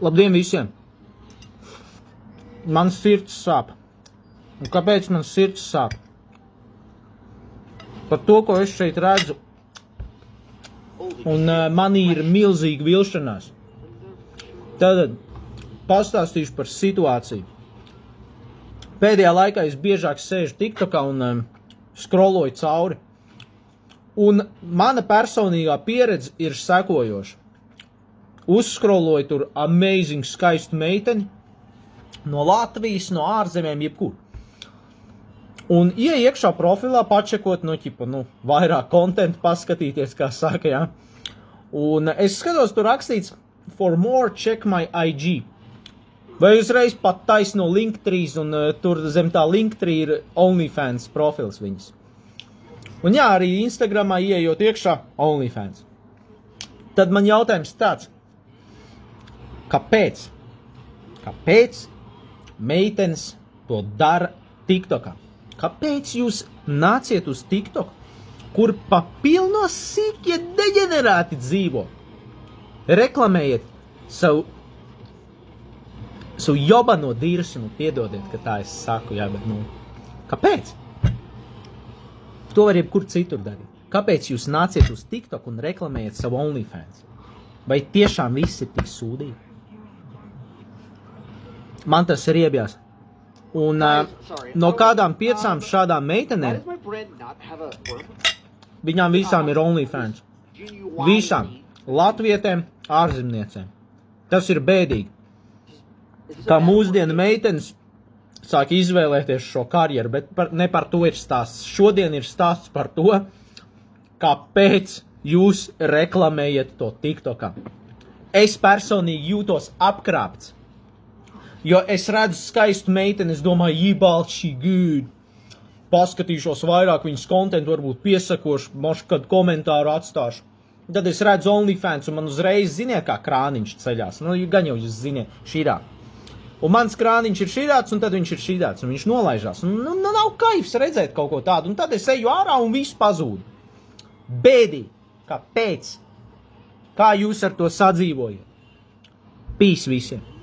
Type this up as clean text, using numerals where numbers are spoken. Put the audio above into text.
Labdien visiem! Man sirds sāp. Un kāpēc man sirds sāp? Par to, ko es šeit redzu. Un manī ir milzīga vilšanās. Tad pastāstīšu par situāciju. Pēdējā laikā es biežāk sēžu TikTokā un scrolloju cauri. Un mana personīgā pieredze ir sekojoša. Uzskroloju tur amazing skaistu meiteni no Latvijas, no ārzemēm, jebkur. Un iekšā profilā pačekot, vairāk kontentu paskatīties, kā saka, jā. Un es skatos, tur rakstīts, for more check my IG. Vai uzreiz pat taisno Linktree, un tur zem tā Linktree ir OnlyFans profils viņas. Un jā, arī Instagramā ieejot iekšā OnlyFans. Tad man jautājums tāds. Kāpēc? Kāpēc meitenes to dara TikTokā? Kāpēc jūs nāciet uz TikTok, kur pa pilno sīkie deģenerāti dzīvo? Reklamējiet savu jobano dirsumu, piedodiet, ka tā es saku, jā, bet kāpēc? To var jebkur citur darīt. Kāpēc jūs nāciet uz TikTok un reklamējat savu OnlyFans? Vai tiešām viss ir tik sūdīgi? Man tas ir iebjās. Un no kādām 5 šādām meitenēm, viņām visām ir OnlyFans. Visām. Latvietēm, ārzemniecēm. Tas ir bēdīgi. Kā mūsdienu meitenes sāk izvēlēties šo karjeru, bet ne par to ir stāsts. Šodien ir stāsts par to, kāpēc jūs reklamējat to TikTokā. Es personīgi jūtos apkrāpts, jo es redzu skaistu meiteni, es domāju, jibalt, šī good. Paskatīšos vairāk viņas kontentu, varbūt piesakošu, mošu kādu komentāru atstāšu. Tad es redzu OnlyFans, un man uzreiz, ziniet, kā krāniņš ceļās. Gan jau jūs ziniet, šīrā. Un mans krāniņš ir šīrāts, un tad viņš ir šīrāts, un viņš nolaižās. Un nav kaifs redzēt kaut ko tādu, un tad es eju ārā, un viss pazūd. Bēdīgi. Kāpēc? Kā jūs ar to sadzīvojat? Pīs visiem.